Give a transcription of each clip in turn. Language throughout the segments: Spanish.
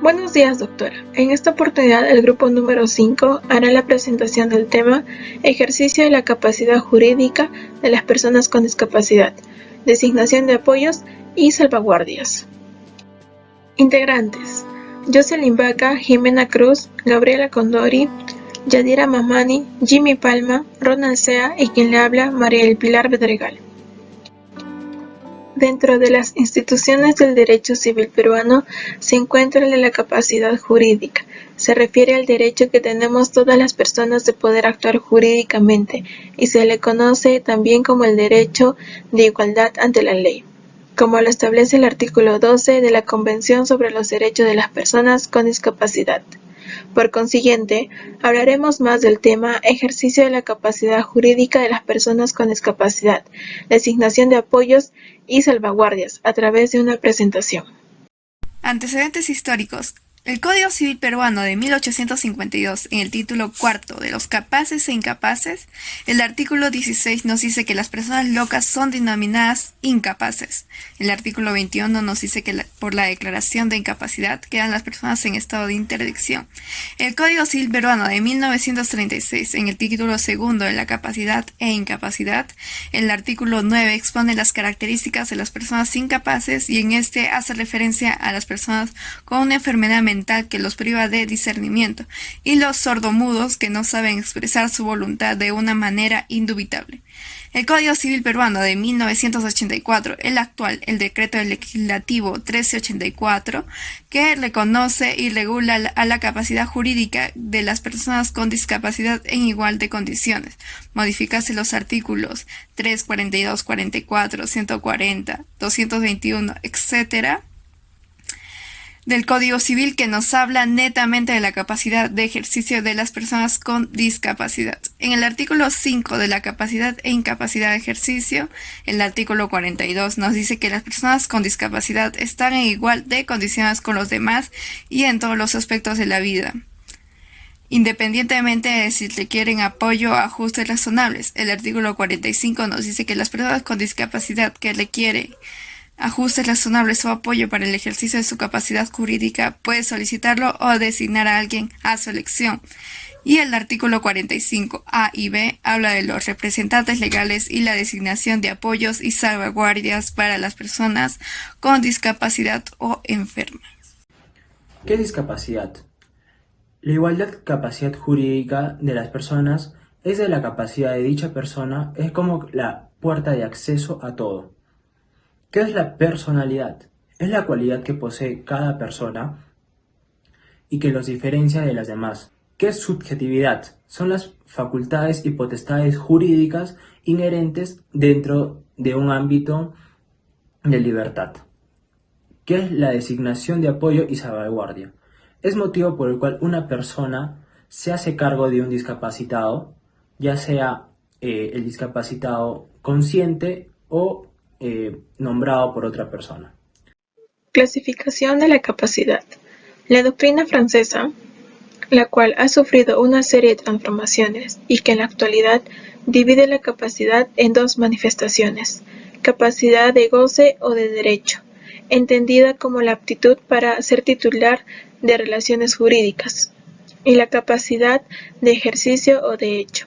Buenos días, doctora. En esta oportunidad, el grupo número 5 hará la presentación del tema Ejercicio de la capacidad jurídica de las personas con discapacidad, designación de apoyos y salvaguardias. Integrantes: Jocelyn Vaca, Jimena Cruz, Gabriela Condori, Yadira Mamani, Jimmy Palma, Ronald Sea y quien le habla, María del Pilar Bedregal. Dentro de las instituciones del derecho civil peruano se encuentra el de la capacidad jurídica. Se refiere al derecho que tenemos todas las personas de poder actuar jurídicamente y se le conoce también como el derecho de igualdad ante la ley, como lo establece el artículo 12 de la Convención sobre los Derechos de las Personas con Discapacidad. Por consiguiente, hablaremos más del tema ejercicio de la capacidad jurídica de las personas con discapacidad, designación de apoyos y salvaguardias a través de una presentación. Antecedentes históricos. El Código Civil Peruano de 1852, en el título cuarto de los capaces e incapaces, el artículo 16 nos dice que las personas locas son denominadas incapaces. El artículo 21 nos dice que por la declaración de incapacidad quedan las personas en estado de interdicción. El Código Civil Peruano de 1936, en el título segundo de la capacidad e incapacidad, el artículo 9 expone las características de las personas incapaces y en este hace referencia a las personas con una enfermedad mental que los priva de discernimiento, y los sordomudos que no saben expresar su voluntad de una manera indubitable. El Código Civil Peruano de 1984, el actual, el Decreto Legislativo 1384, que reconoce y regula a la capacidad jurídica de las personas con discapacidad en igual de condiciones. Modificase los artículos 3, 42, 44, 140, 221, etc., del Código Civil, que nos habla netamente de la capacidad de ejercicio de las personas con discapacidad. En el artículo 5 de la capacidad e incapacidad de ejercicio, el artículo 42 nos dice que las personas con discapacidad están en igual de condiciones con los demás y en todos los aspectos de la vida, independientemente de si requieren apoyo o ajustes razonables. El artículo 45 nos dice que las personas con discapacidad que requieren ajustes razonables o apoyo para el ejercicio de su capacidad jurídica puede solicitarlo o designar a alguien a su elección. Y el artículo 45A y B habla de los representantes legales y la designación de apoyos y salvaguardias para las personas con discapacidad o enfermas. ¿Qué es discapacidad? La igualdad de capacidad jurídica de las personas es de la capacidad de dicha persona, es como la puerta de acceso a todo. ¿Qué es la personalidad? Es la cualidad que posee cada persona y que los diferencia de las demás. ¿Qué es subjetividad? Son las facultades y potestades jurídicas inherentes dentro de un ámbito de libertad. ¿Qué es la designación de apoyo y salvaguardia? Es motivo por el cual una persona se hace cargo de un discapacitado, ya sea el discapacitado consciente o nombrado por otra persona. Clasificación de la capacidad. La doctrina francesa, la cual ha sufrido una serie de transformaciones y que en la actualidad divide la capacidad en dos manifestaciones: capacidad de goce o de derecho, entendida como la aptitud para ser titular de relaciones jurídicas, y la capacidad de ejercicio o de hecho.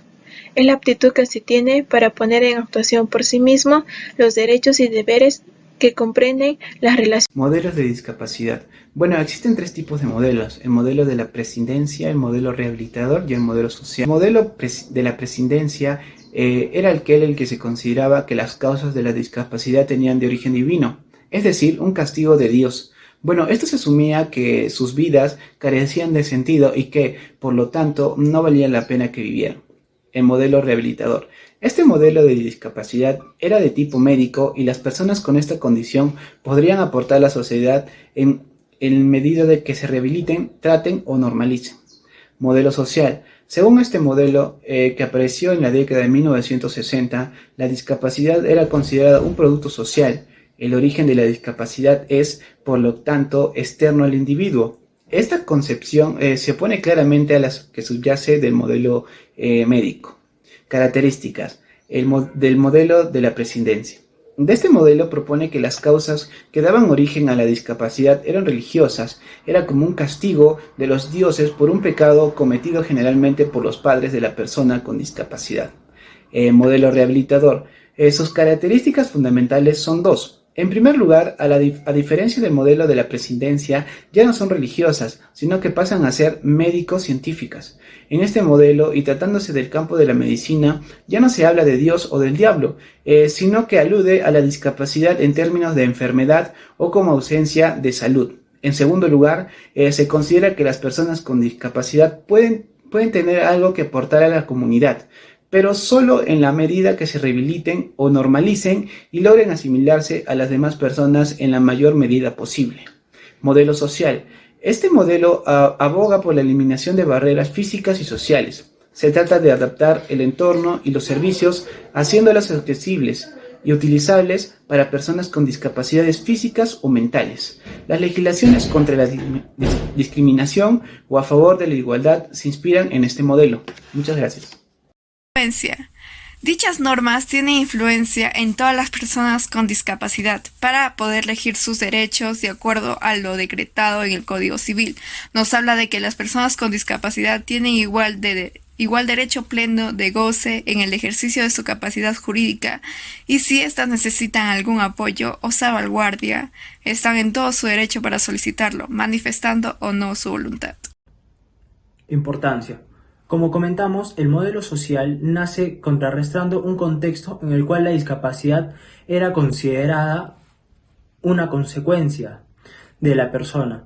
Es la aptitud que se tiene para poner en actuación por sí mismo los derechos y deberes que comprenden las relaciones. Modelos de discapacidad. Bueno, existen tres tipos de modelos: el modelo de la prescindencia, el modelo rehabilitador y el modelo social. El modelo de la prescindencia era el que se consideraba que las causas de la discapacidad tenían de origen divino, es decir, un castigo de Dios. Bueno, esto se asumía que sus vidas carecían de sentido y que, por lo tanto, no valía la pena que vivieran. El modelo rehabilitador. Este modelo de discapacidad era de tipo médico y las personas con esta condición podrían aportar a la sociedad en medida de que se rehabiliten, traten o normalicen. Modelo social. Según este modelo, que apareció en la década de 1960, la discapacidad era considerada un producto social. El origen de la discapacidad es, por lo tanto, externo al individuo. Esta concepción se opone claramente a las que subyace del modelo médico. Características del modelo de la prescindencia. De este modelo propone que las causas que daban origen a la discapacidad eran religiosas, era como un castigo de los dioses por un pecado cometido generalmente por los padres de la persona con discapacidad. Modelo rehabilitador. Sus características fundamentales son dos. En primer lugar, a diferencia del modelo de la presidencia, ya no son religiosas, sino que pasan a ser médico-científicas. En este modelo, y tratándose del campo de la medicina, ya no se habla de Dios o del diablo, sino que alude a la discapacidad en términos de enfermedad o como ausencia de salud. En segundo lugar, se considera que las personas con discapacidad pueden tener algo que aportar a la comunidad, pero solo en la medida que se rehabiliten o normalicen y logren asimilarse a las demás personas en la mayor medida posible. Modelo social. Este modelo aboga por la eliminación de barreras físicas y sociales. Se trata de adaptar el entorno y los servicios haciéndolos accesibles y utilizables para personas con discapacidades físicas o mentales. Las legislaciones contra la discriminación o a favor de la igualdad se inspiran en este modelo. Muchas gracias. Dichas normas tienen influencia en todas las personas con discapacidad para poder elegir sus derechos de acuerdo a lo decretado en el Código Civil. Nos habla de que las personas con discapacidad tienen igual derecho pleno de goce en el ejercicio de su capacidad jurídica y si éstas necesitan algún apoyo o salvaguardia, están en todo su derecho para solicitarlo, manifestando o no su voluntad. Importancia. Como comentamos, el modelo social nace contrarrestando un contexto en el cual la discapacidad era considerada una consecuencia de la persona,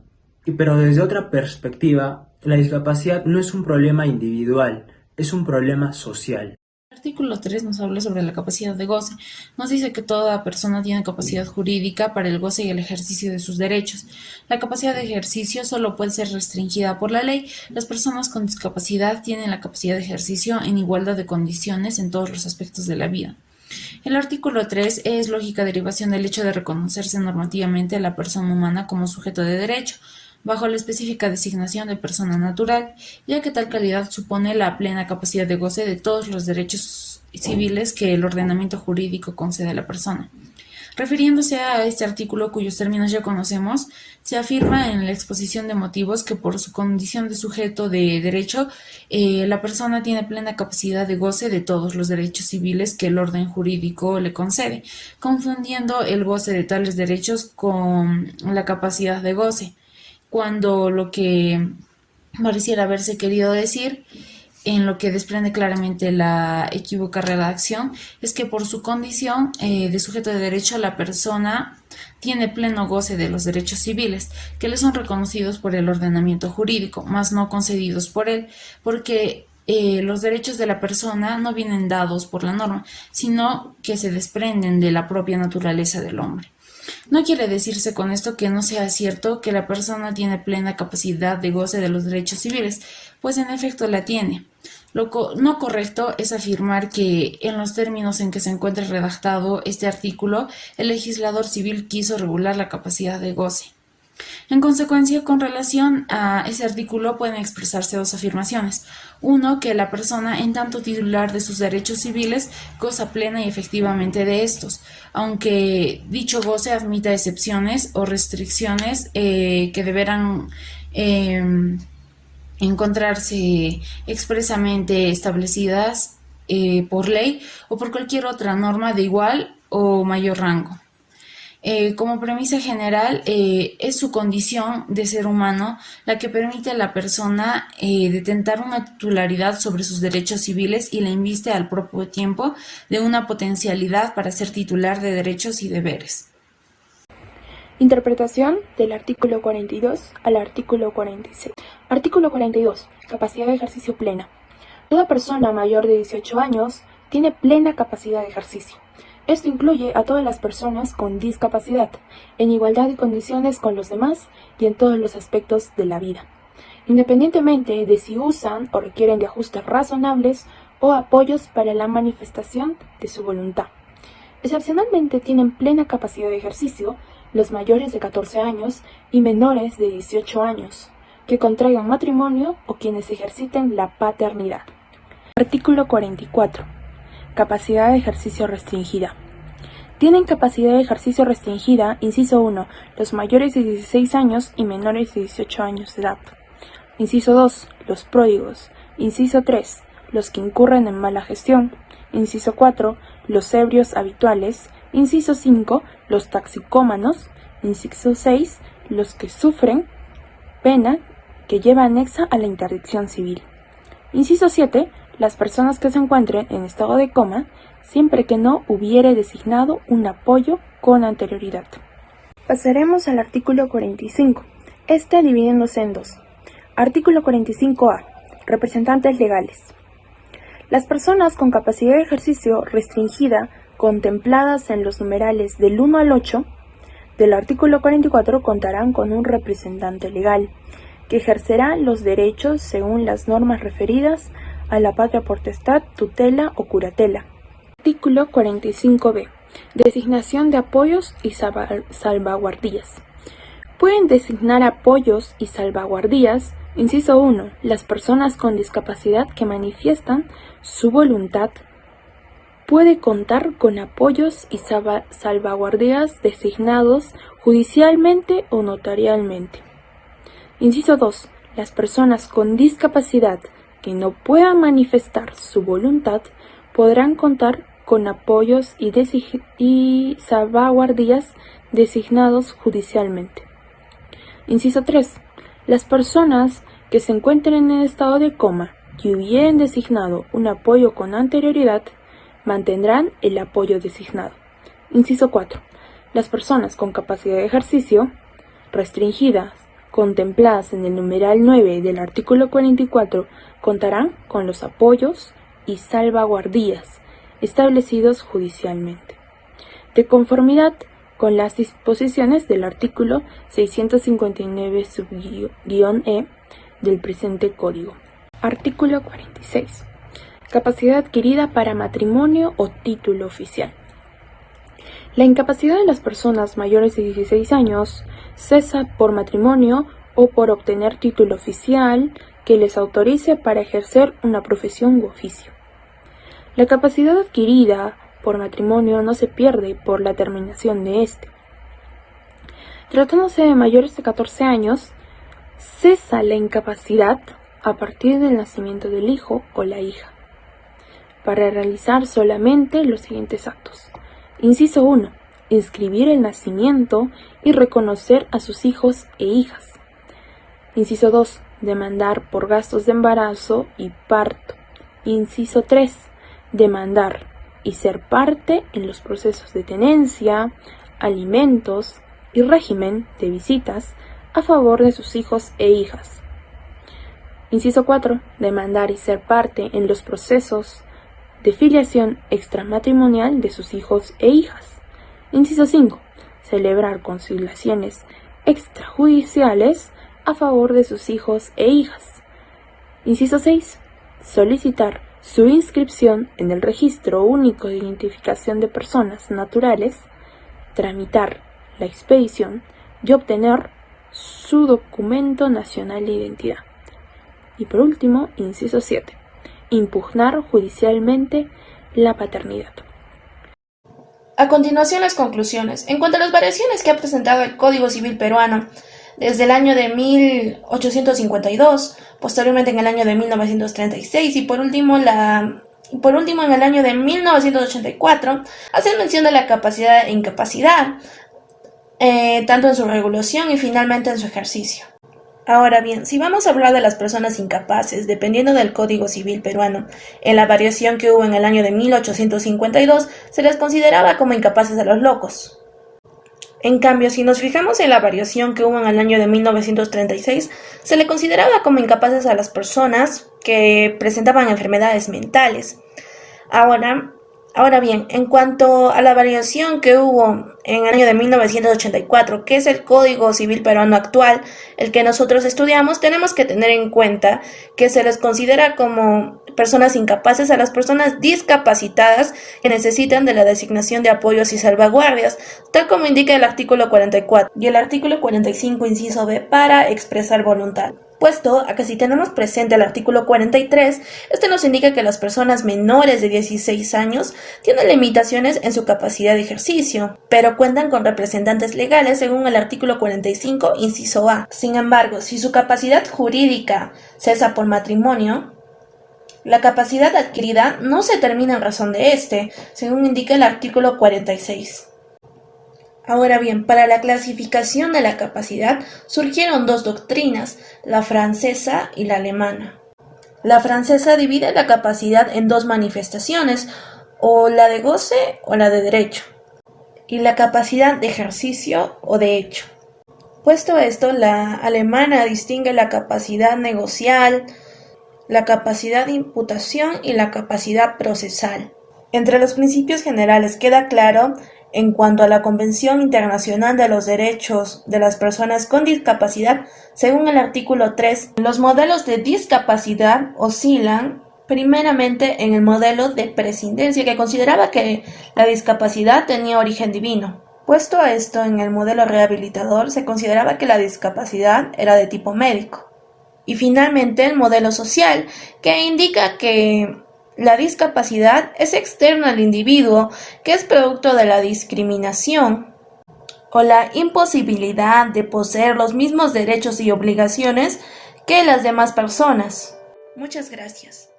pero desde otra perspectiva, la discapacidad no es un problema individual, es un problema social. El artículo 3 nos habla sobre la capacidad de goce. Nos dice que toda persona tiene capacidad jurídica para el goce y el ejercicio de sus derechos. La capacidad de ejercicio solo puede ser restringida por la ley. Las personas con discapacidad tienen la capacidad de ejercicio en igualdad de condiciones en todos los aspectos de la vida. El artículo 3 es lógica derivación del hecho de reconocerse normativamente a la persona humana como sujeto de derecho, bajo la específica designación de persona natural, ya que tal calidad supone la plena capacidad de goce de todos los derechos civiles que el ordenamiento jurídico concede a la persona. Refiriéndose a este artículo, cuyos términos ya conocemos, se afirma en la exposición de motivos que por su condición de sujeto de derecho, la persona tiene plena capacidad de goce de todos los derechos civiles que el orden jurídico le concede, confundiendo el goce de tales derechos con la capacidad de goce, cuando lo que pareciera haberse querido decir, en lo que desprende claramente la equívoca redacción, es que por su condición de sujeto de derecho la persona tiene pleno goce de los derechos civiles, que le son reconocidos por el ordenamiento jurídico, mas no concedidos por él, porque los derechos de la persona no vienen dados por la norma, sino que se desprenden de la propia naturaleza del hombre. No quiere decirse con esto que no sea cierto que la persona tiene plena capacidad de goce de los derechos civiles, pues en efecto la tiene. Lo no correcto es afirmar que, en los términos en que se encuentra redactado este artículo, el legislador civil quiso regular la capacidad de goce. En consecuencia, con relación a ese artículo pueden expresarse dos afirmaciones. Uno, que la persona, en tanto titular de sus derechos civiles, goza plena y efectivamente de estos, aunque dicho goce admita excepciones o restricciones que deberán encontrarse expresamente establecidas por ley o por cualquier otra norma de igual o mayor rango. Como premisa general, es su condición de ser humano la que permite a la persona detentar una titularidad sobre sus derechos civiles y la inviste al propio tiempo de una potencialidad para ser titular de derechos y deberes. Interpretación del artículo 42 al artículo 46. Artículo 42. Capacidad de ejercicio plena. Toda persona mayor de 18 años tiene plena capacidad de ejercicio. Esto incluye a todas las personas con discapacidad, en igualdad de condiciones con los demás y en todos los aspectos de la vida, independientemente de si usan o requieren de ajustes razonables o apoyos para la manifestación de su voluntad. Excepcionalmente tienen plena capacidad de ejercicio los mayores de 14 años y menores de 18 años, que contraigan matrimonio o quienes ejerciten la paternidad. Artículo 44. Capacidad de ejercicio restringida. Tienen capacidad de ejercicio restringida, inciso 1, los mayores de 16 años y menores de 18 años de edad. Inciso 2, los pródigos. Inciso 3, los que incurren en mala gestión. Inciso 4, los ebrios habituales. Inciso 5, los toxicómanos. Inciso 6, los que sufren pena que lleva anexa a la interdicción civil. Inciso 7, las personas que se encuentren en estado de coma, siempre que no hubiere designado un apoyo con anterioridad. Pasaremos al artículo 45, dividiéndose en dos. Artículo 45A. Representantes legales. Las personas con capacidad de ejercicio restringida contempladas en los numerales del 1 al 8 del artículo 44 contarán con un representante legal que ejercerá los derechos según las normas referidas a la patria potestad, tutela o curatela. Artículo 45b. Designación de apoyos y salvaguardías. Pueden designar apoyos y salvaguardías, inciso 1, las personas con discapacidad que manifiestan su voluntad. Puede contar con apoyos y salvaguardías designados judicialmente o notarialmente. Inciso 2. Las personas con discapacidad que no puedan manifestar su voluntad podrán contar con apoyos y salvaguardías designados judicialmente. Inciso 3. Las personas que se encuentren en estado de coma y hubieren designado un apoyo con anterioridad mantendrán el apoyo designado. Inciso 4. Las personas con capacidad de ejercicio restringidas contempladas en el numeral 9 del artículo 44 contarán con los apoyos y salvaguardías establecidos judicialmente, de conformidad con las disposiciones del artículo 659-E del presente Código. Artículo 46. Capacidad adquirida para matrimonio o título oficial. La incapacidad de las personas mayores de 16 años cesa por matrimonio o por obtener título oficial que les autorice para ejercer una profesión u oficio. La capacidad adquirida por matrimonio no se pierde por la terminación de este. Tratándose de mayores de 14 años, cesa la incapacidad a partir del nacimiento del hijo o la hija, para realizar solamente los siguientes actos. Inciso 1. Inscribir el nacimiento y reconocer a sus hijos e hijas. Inciso 2. Demandar por gastos de embarazo y parto. Inciso 3. Demandar y ser parte en los procesos de tenencia, alimentos y régimen de visitas a favor de sus hijos e hijas. Inciso 4. Demandar y ser parte en los procesos de filiación extramatrimonial de sus hijos e hijas. Inciso 5. Celebrar conciliaciones extrajudiciales a favor de sus hijos e hijas. Inciso 6. Solicitar su inscripción en el Registro Único de Identificación de Personas Naturales, tramitar la expedición y obtener su documento nacional de identidad. Y por último, inciso 7. Impugnar judicialmente la paternidad. A continuación, las conclusiones. En cuanto a las variaciones que ha presentado el Código Civil peruano desde el año de 1852, posteriormente en el año de 1936 y por último en el año de 1984, hacen mención de la capacidad e incapacidad, tanto en su regulación y finalmente en su ejercicio. Ahora bien, si vamos a hablar de las personas incapaces, dependiendo del Código Civil peruano, en la variación que hubo en el año de 1852, se les consideraba como incapaces a los locos. En cambio, si nos fijamos en la variación que hubo en el año de 1936, se le consideraba como incapaces a las personas que presentaban enfermedades mentales. Ahora bien, en cuanto a la variación que hubo en el año de 1984, que es el Código Civil peruano actual, el que nosotros estudiamos, tenemos que tener en cuenta que se les considera como personas incapaces a las personas discapacitadas que necesitan de la designación de apoyos y salvaguardias, tal como indica el artículo 44 y el artículo 45, inciso B, para expresar voluntad. Puesto a que si tenemos presente el artículo 43, este nos indica que las personas menores de 16 años tienen limitaciones en su capacidad de ejercicio, pero cuentan con representantes legales según el artículo 45, inciso A. Sin embargo, si su capacidad jurídica cesa por matrimonio, la capacidad adquirida no se termina en razón de este, según indica el artículo 46. Ahora bien, para la clasificación de la capacidad surgieron dos doctrinas, la francesa y la alemana. La francesa divide la capacidad en dos manifestaciones, o la de goce o la de derecho, y la capacidad de ejercicio o de hecho. Puesto esto, la alemana distingue la capacidad negocial, la capacidad de imputación y la capacidad procesal. Entre los principios generales queda claro, en cuanto a la Convención Internacional de los Derechos de las Personas con Discapacidad, según el artículo 3, los modelos de discapacidad oscilan primeramente en el modelo de prescindencia, que consideraba que la discapacidad tenía origen divino. Puesto a esto, en el modelo rehabilitador se consideraba que la discapacidad era de tipo médico. Y finalmente el modelo social, que indica que la discapacidad es externa al individuo, que es producto de la discriminación o la imposibilidad de poseer los mismos derechos y obligaciones que las demás personas. Muchas gracias.